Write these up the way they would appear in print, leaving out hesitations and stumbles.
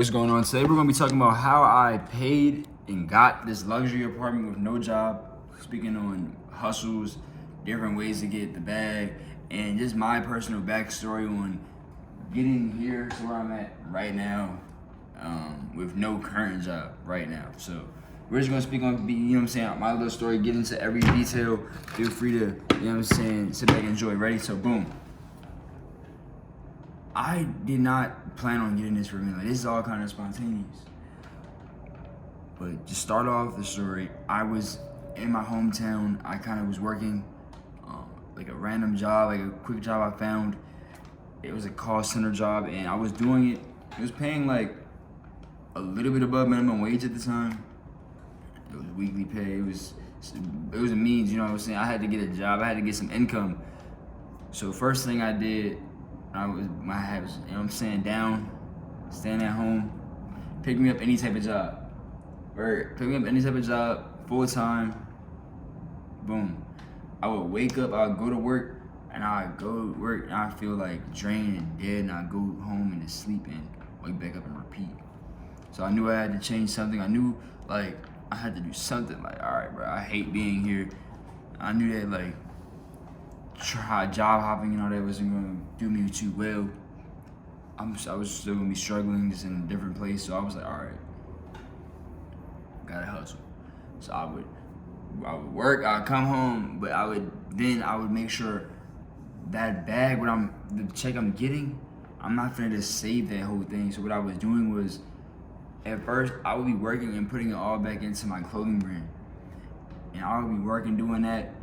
What's going on today? We're going to be talking about how I paid and got this luxury apartment with no job. Speaking on hustles, different ways to get the bag, and just my personal backstory on getting here to where I'm at right now with no current job right now. So we're just going to speak on, my little story, get into every detail. Feel free to, sit back and enjoy. Ready? So boom. I did not plan on getting this for me. Like, this is all kind of spontaneous. But to start off the story, I was in my hometown. I kind of was working like a random job, like a quick job I found. It was a call center job, and I was doing it. It was paying like a little bit above minimum wage at the time. It was weekly pay. It was a means, you know what I'm saying? I had to get a job. I had to get some income. So first thing I did, my habits, down, staying at home, pick me up any type of job. Or pick me up any type of job, full time, boom. I would wake up, I would go to work, and I'd go to work, and I feel like drained and dead, and I'd go home and just sleep and wake back up and repeat. So I knew I had to change something. I knew, like, I had to do something. Like, all right, bro, I hate being here. I knew that, like, try job hopping and all that wasn't going to do me too well. I was still going to be struggling, just in a different place. So I was like, all right, gotta hustle. So I would work, I'd come home, but I would make sure that bag, the check I'm getting, I'm not finna just save that whole thing. So what I was doing was, at first, I would be working and putting it all back into my clothing brand. And I would be working, doing that,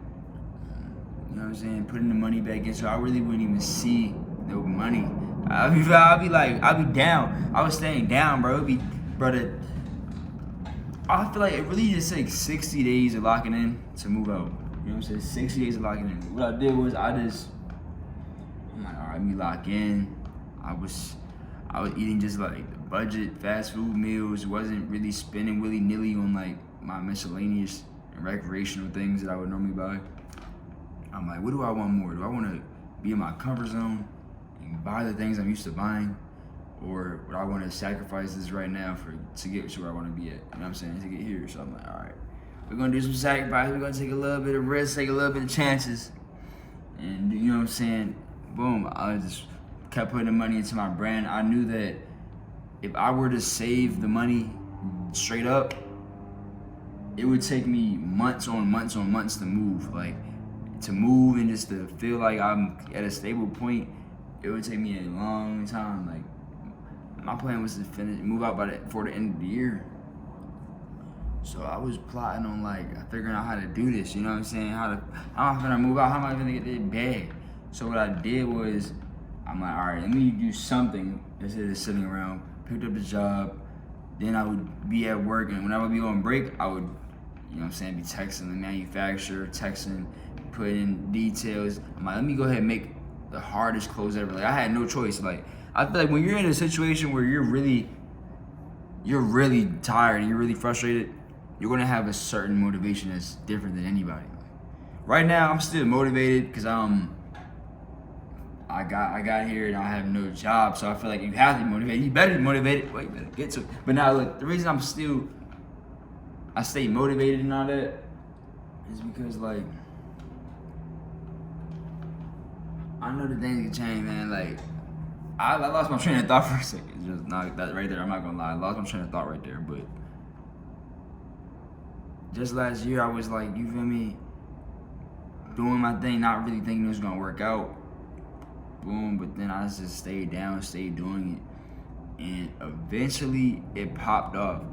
you know what I'm saying, putting the money back in, so I really wouldn't even see no money. I'd be down. I was staying down, bro. I feel like it really just takes 60 days of locking in to move out. You know what I'm saying? 60 days of locking in. What I did was I'm like, all right, let me lock in. I was eating just like budget fast food meals. Wasn't really spending willy-nilly on like my miscellaneous and recreational things that I would normally buy. I'm like, what do I want more? Do I want to be in my comfort zone and buy the things I'm used to buying? Or would I want to sacrifice this right now to get to where I want to be at? You know what I'm saying? To get here. So I'm like, all right, we're going to do some sacrifice. We're going to take a little bit of risk, take a little bit of chances. And you know what I'm saying? Boom. I just kept putting the money into my brand. I knew that if I were to save the money straight up, it would take me months on months to move. Like, to move and just to feel like I'm at a stable point, it would take me a long time. Like, my plan was to move out before the end of the year. So I was plotting on figuring out how to do this. You know what I'm saying? How am I gonna move out? How am I gonna get this bag? So what I did was, I'm like, all right, let me do something instead of sitting around. Picked up the job. Then I would be at work, and when I would be on break, I would, be texting the manufacturer, put in details. I'm like, let me go ahead and make the hardest clothes ever. Like, I had no choice. Like, I feel like when you're in a situation where you're really tired and you're really frustrated, you're gonna have a certain motivation that's different than anybody. Right now, I'm still motivated because I got here and I have no job, so I feel like you have to be motivated. You better be motivated. Well, you better get to it. But now, look, the reason I stay motivated and all that is because, like, I know that things can change, man. Like, I lost my train of thought for a second. It's just not that right there. I'm not gonna lie. I lost my train of thought right there. But just last year, I was like, you feel me, doing my thing, not really thinking it was gonna work out. Boom. But then I just stayed down, stayed doing it, and eventually it popped off.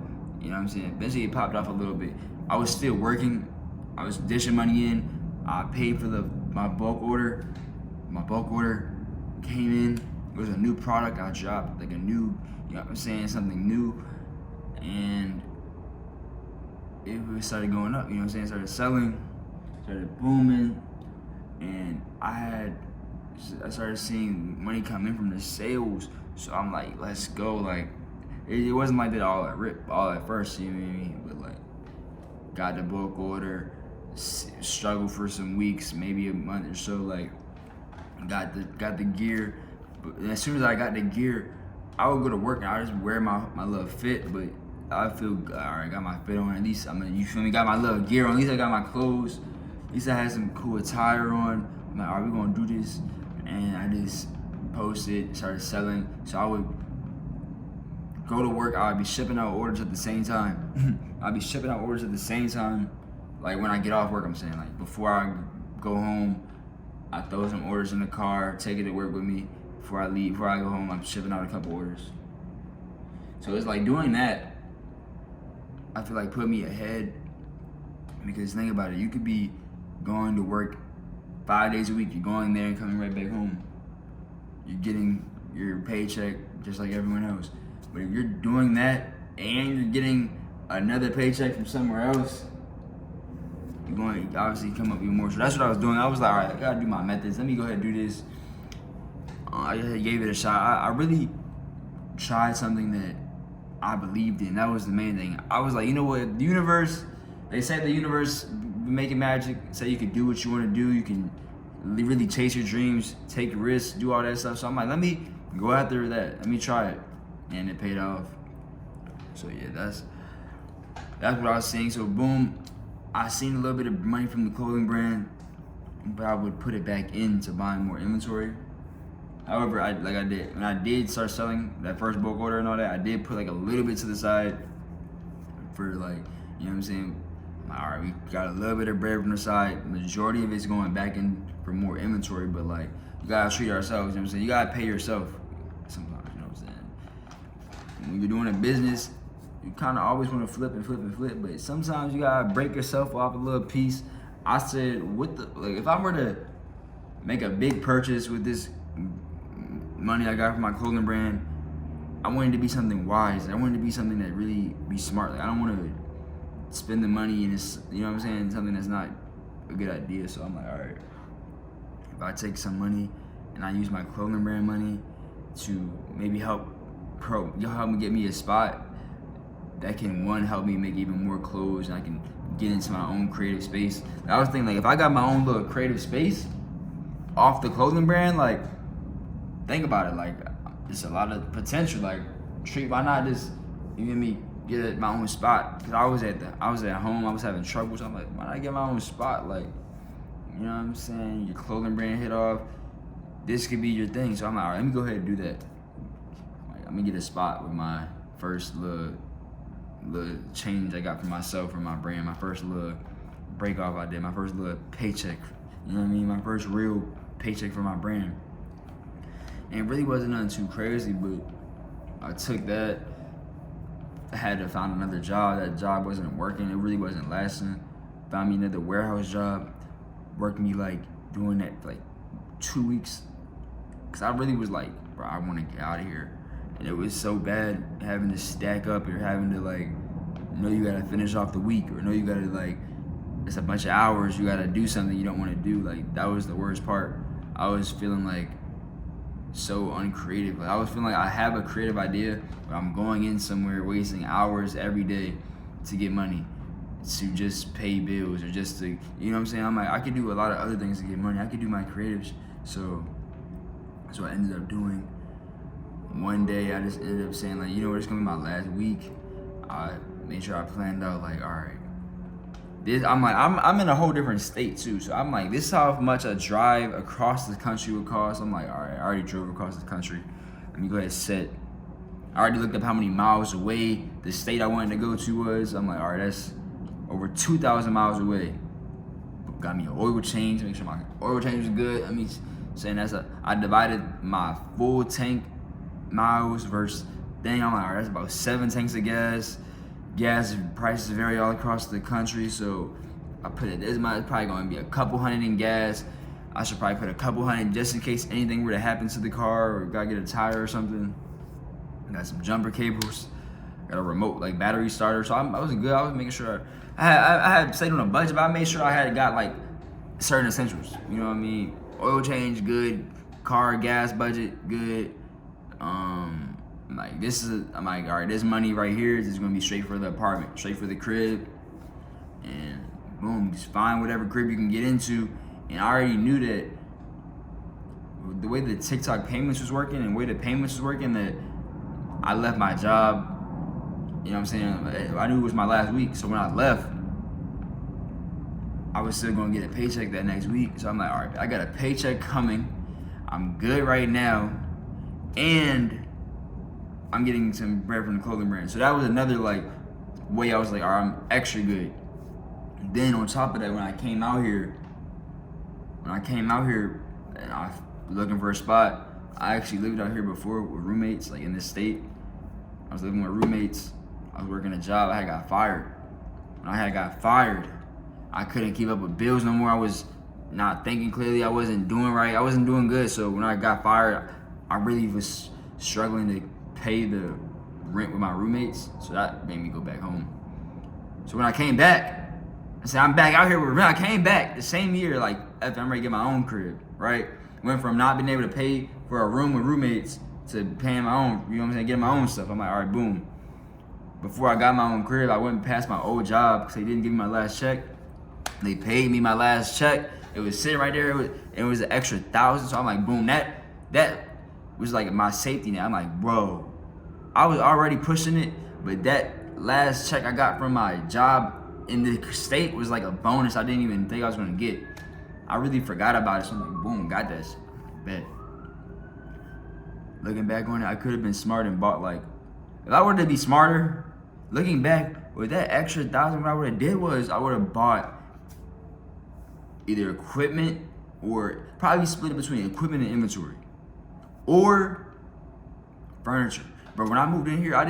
You know what I'm saying? Eventually it popped off a little bit. I was still working. I was dishing money in. I paid for my bulk order. My bulk order came in. It was a new product I dropped, like a new, you know what I'm saying, something new. And it started going up, you know what I'm saying? Started selling, started booming. And I started seeing money come in from the sales. So I'm like, let's go. Like, it wasn't like that all at first, you know what I mean? But like, got the bulk order, struggled for some weeks, maybe a month or so, like, got the gear. But as soon as I got the gear, I would go to work and I just wear my little fit, but I feel good. All right, got my fit on. At least you feel me? Got my little gear on. At least I got my clothes. At least I had some cool attire on. I'm like, all right, we gonna do this, and I just posted, started selling. So I would go to work. I would be shipping out orders at the same time. I'd be shipping out orders at the same time. Like when I get off work, I'm saying, like before I go home, I throw some orders in the car, take it to work with me. Before I leave, before I go home, I'm shipping out a couple orders. So it's like doing that, I feel like put me ahead, because think about it, you could be going to work 5 days a week, you're going there and coming right back home. You're getting your paycheck just like everyone else. But if you're doing that and you're getting another paycheck from somewhere else, you're going to obviously come up even more. So that's what I was doing. I was like, all right, I gotta do my methods. Let me go ahead and do this. I gave it a shot. I really tried something that I believed in. That was the main thing. I was like, you know what? The universe, they say the universe making magic, say you can do what you want to do. You can really chase your dreams, take risks, do all that stuff. So I'm like, let me go after that. Let me try it. And it paid off. So yeah, that's what I was saying. So boom, I seen a little bit of money from the clothing brand, but I would put it back into buying more inventory. However, when I did start selling that first bulk order and all that, I did put like a little bit to the side for like, you know what I'm saying? All right, we got a little bit of bread from the side. Majority of it's going back in for more inventory, but like, you gotta treat ourselves, you know what I'm saying? You gotta pay yourself sometimes, you know what I'm saying? When you're doing a business, you kind of always want to flip, but sometimes you gotta break yourself off a little piece. I said, if I were to make a big purchase with this money I got from my clothing brand, I wanted to be something wise. I wanted to be something that really be smart. Like I don't want to spend the money and it's, you know what I'm saying, something that's not a good idea. So I'm like, all right, if I take some money and I use my clothing brand money to maybe help me get me a spot that can, one, help me make even more clothes, and I can get into my own creative space. And I was thinking, like, if I got my own little creative space off the clothing brand, like, think about it, like, there's a lot of potential. Like, why not just, you get me, get my own spot? Because I was at home, I was having trouble, so I'm like, why not get my own spot? Like, you know what I'm saying? Your clothing brand hit off, this could be your thing. So I'm like, all right, let me go ahead and do that. Like, I'm gonna get a spot with my first little change I got for myself, for my brand, my first little break off I did, my first little paycheck, you know what I mean? My first real paycheck for my brand. And it really wasn't nothing too crazy, but I took that. I had to find another job. That job wasn't working. It really wasn't lasting. Found me another warehouse job. Worked me like doing that for like 2 weeks. Cause I really was like, bro, I want to get out of here. And it was so bad having to stack up or having to like, you gotta finish off the week, or you gotta like, it's a bunch of hours, you gotta do something you don't want to do. Like that was the worst part. I was feeling like so uncreative. Like I was feeling like I have a creative idea, but I'm going in somewhere wasting hours every day to get money, to just pay bills, or just to, you know what I'm saying? I'm like, I could do a lot of other things to get money. I could do my creatives. So that's what I ended up doing. One day I just ended up saying, like, you know what, it's gonna be my last week. I made sure I planned out, like, all right, I'm in a whole different state too. So I'm like, this is how much a drive across the country would cost. I'm like, all right, I already drove across the country. Let me go ahead and set. I already looked up how many miles away the state I wanted to go to was. I'm like, all right, that's over 2,000 miles away. Got me an oil change, make sure my oil change was good. I mean, saying I divided my full tank miles versus thing. I'm like, all right, that's about 7 tanks of gas. Gas prices vary all across the country, so I put it this much. It's probably going to be a couple hundred in gas. I should probably put a couple hundred just in case anything were to happen to the car, or gotta get a tire or something. I got some jumper cables. Got a remote like battery starter. So I was good. I was making sure I had stayed on a budget, but I made sure I had got like certain essentials. You know what I mean? Oil change, good. Car gas budget, good. Like I'm like, all right, this money right here is gonna be straight for the apartment, straight for the crib, and boom, just find whatever crib you can get into. And I already knew that the way the TikTok payments was working and the way the payments was working, that I left my job. You know what I'm saying? I knew it was my last week, so when I left, I was still gonna get a paycheck that next week. So I'm like, all right, I got a paycheck coming. I'm good right now, and I'm getting some bread from the clothing brand. So that was another like way I was like, all right, I'm extra good. Then on top of that, when I came out here and I was looking for a spot, I actually lived out here before with roommates, like in this state. I was living with roommates. I was working a job. I had got fired. When I had got fired, I couldn't keep up with bills no more. I was not thinking clearly. I wasn't doing right. I wasn't doing good. So when I got fired, I really was struggling to pay the rent with my roommates. So that made me go back home. So when I came back, I said, I'm back out here with rent. I came back the same year, like after I'm ready to get my own crib, right? Went from not being able to pay for a room with roommates to paying my own, you know what I'm saying, getting my own stuff. I'm like, all right, boom. Before I got my own crib, I went past my old job because they didn't give me my last check. They paid me my last check. It was sitting right there. It was an extra $1,000. So I'm like, boom, that was like my safety net. I'm like, bro, I was already pushing it, but that last check I got from my job in the state was like a bonus I didn't even think I was gonna get. I really forgot about it. So I'm like, boom, got this. Bet. Looking back on it, I could have been smart and bought like, if I were to be smarter, looking back, with that extra $1,000, what I would have did was I would have bought either equipment or probably split it between equipment and inventory or furniture. But when I moved in here, I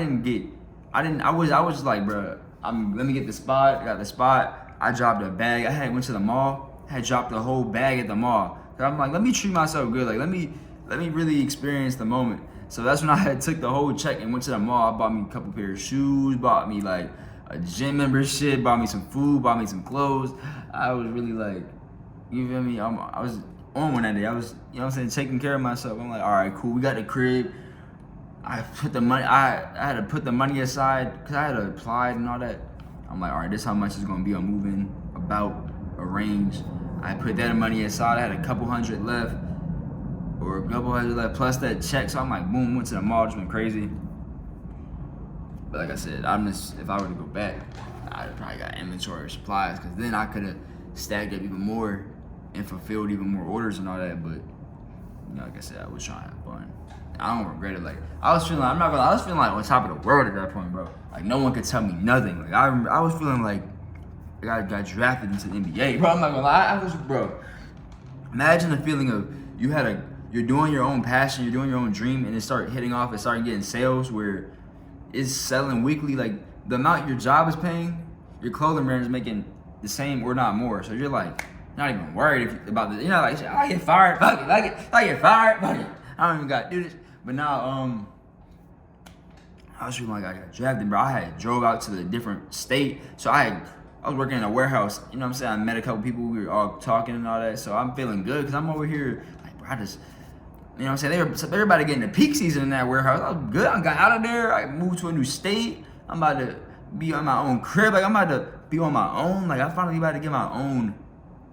was like, bro, let me get the spot. I got the spot. I dropped a bag. Went to the mall. Had dropped the whole bag at the mall. So I'm like, let me treat myself good. Like, let me really experience the moment. So that's when I had took the whole check and went to the mall. I bought me a couple pair of shoes, bought me like a gym membership, bought me some food, bought me some clothes. I was really like, you feel me? I was on one that day. I was, you know what I'm saying, taking care of myself. I'm like, all right, cool. We got the crib. I put the money. I had to put the money aside because I had applied and all that. I'm like, all right, this is how much it's gonna be. I'm moving about arrange. I put that money aside. I had a couple hundred left, plus that check. So I'm like, boom, went to the mall, just went crazy. But like I said, if I were to go back, I'd probably got inventory or supplies because then I could have stacked up even more and fulfilled even more orders and all that. But you know, like I said, I was trying to have fun. I don't regret it. Like I was feeling like on top of the world at that point, bro. Like no one could tell me nothing. Like I was feeling like I got drafted into the NBA, bro. I'm not gonna lie, bro. Imagine the feeling of you're doing your own passion, you're doing your own dream, and it started hitting off, it started getting sales where it's selling weekly. Like the amount your job is paying, your clothing brand is making the same or not more. So you're like not even worried about this. You know, like I get fired, fuck it. I get fired, fuck it. I don't even gotta do this. But now, I was feeling like I got drafted, bro. I had drove out to the different state, so I was working in a warehouse. You know what I'm saying? I met a couple people. We were all talking and all that. So I'm feeling good because I'm over here. Like, bro, you know what I'm saying? They were about to get into peak season in that warehouse. I was good. I got out of there. I moved to a new state. I'm about to be on my own crib. Like I'm about to be on my own. Like I finally about to get my own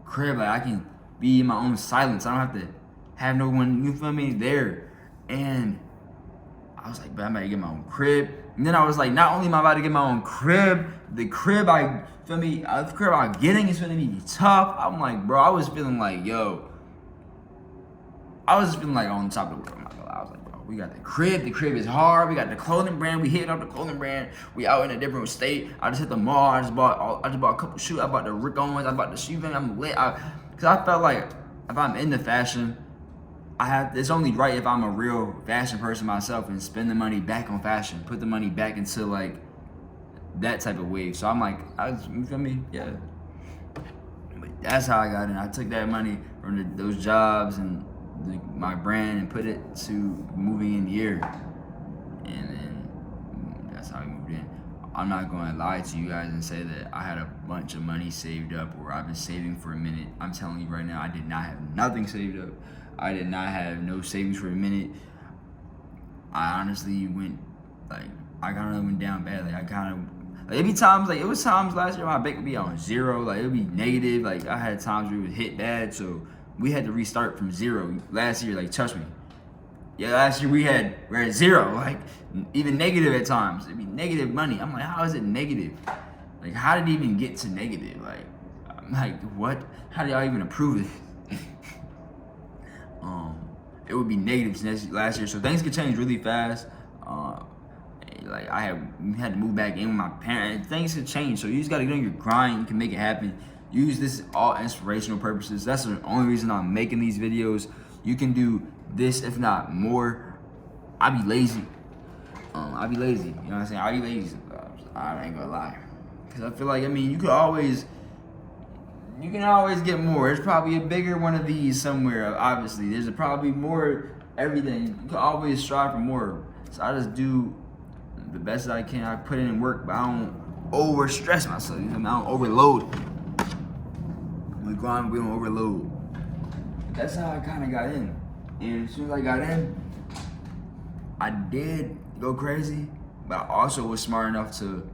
crib. Like I can be in my own silence. I don't have to have no one, you feel me, there. And I was like, bro, I'm about to get my own crib. And then I was like, not only am I about to get my own crib, the crib I'm getting is gonna be tough. I'm like, bro, I was feeling like, I was feeling like on top of the world. I'm not gonna lie. I was like, bro, we got the crib is hard. We got the clothing brand, we hitting up the clothing brand. We out in a different state. I just hit the mall. I just bought a couple shoes. I bought the Rick Owens. I bought the shoe thing. I'm lit. Cause I felt like if I'm into fashion, it's only right if I'm a real fashion person myself and spend the money back on fashion, put the money back into like that type of wave. So I'm like, you feel me? Yeah. But that's how I got in. I took that money from those jobs and my brand and put it to moving in here. And then that's how we moved in. I'm not going to lie to you guys and say that I had a bunch of money saved up or I've been saving for a minute. I'm telling you right now, I did not have nothing saved up. I did not have no savings for a minute. I honestly went down bad. It was times last year my bank would be on zero. Like it would be negative. Like I had times where it would hit bad. So we had to restart from zero last year. Like trust me, Yeah, last year we're at zero, like even negative at times. It'd be negative money. I'm like, how is it negative? Like, how did it even get to negative? Like, I'm like, what? How did y'all even approve it? It would be negative since last year, so things could change really fast. Like I had to move back in with my parents. Things could change, so you just gotta get on your grind. You can make it happen. Use this all inspirational purposes. That's the only reason I'm making these videos. You can do this, if not more. I be lazy. I be lazy. You know what I'm saying? I be lazy. I ain't gonna lie, cause I feel like, I mean, you can always get more. There's probably a bigger one of these somewhere. Obviously, there's probably more everything. You can always strive for more. So I just do the best that I can. I put in work, but I don't over stress myself. You know what I mean? I don't overload. We grind, we don't overload. That's how I kind of got in. And as soon as I got in, I did go crazy, but I also was smart enough to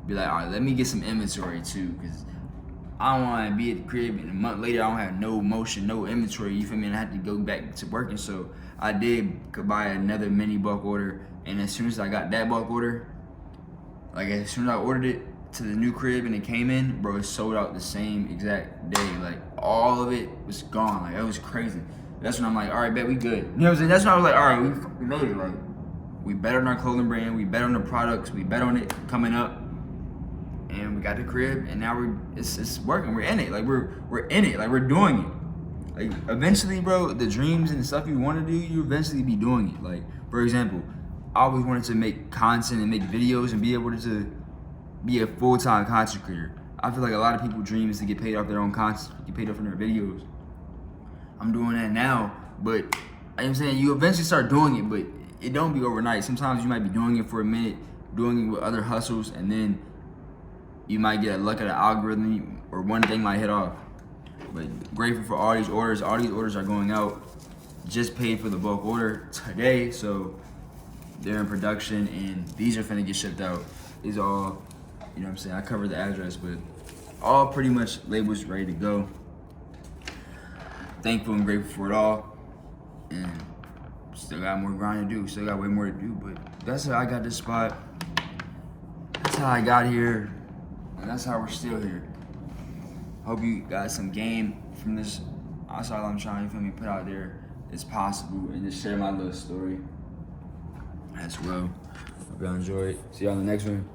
be like, all right, let me get some inventory too, because I don't want to be at the crib and a month later I don't have no motion, no inventory, you feel me, and I had to go back to working. So I could buy another mini bulk order, and as soon as I got that bulk order, like as soon as I ordered it to the new crib and it came in, bro, it sold out the same exact day. Like all of it was gone. Like it was crazy. That's when I'm like, all right, bet we good. You know what I'm saying? That's when I was like, all right, we made it. Like we bet on our clothing brand, we bet on the products, we bet on it coming up. And we got the crib, and now it's working. We're in it. Like we're in it. Like we're doing it. Like eventually, bro, the dreams and the stuff you want to do, you eventually be doing it. Like for example, I always wanted to make content and make videos and be able to be a full-time content creator. I feel like a lot of people dream is to get paid off their own content, get paid off from their videos. I'm doing that now, but you know what I'm saying, you eventually start doing it, but it don't be overnight. Sometimes you might be doing it for a minute, doing it with other hustles, and then you might get a luck at an algorithm or one thing might hit off. But grateful for all these orders. All these orders are going out. Just paid for the bulk order today, so they're in production and these are finna get shipped out. These are all, you know what I'm saying, I covered the address, but all pretty much labels ready to go. Thankful and grateful for it all. And still got more grind to do, still got way more to do, but that's how I got this spot. That's how I got here. And that's how we're still here. Hope you got some game from this. That's all I'm trying to, feel me, put out there as possible and just share my little story as well. Hope y'all enjoy it. See y'all in the next one.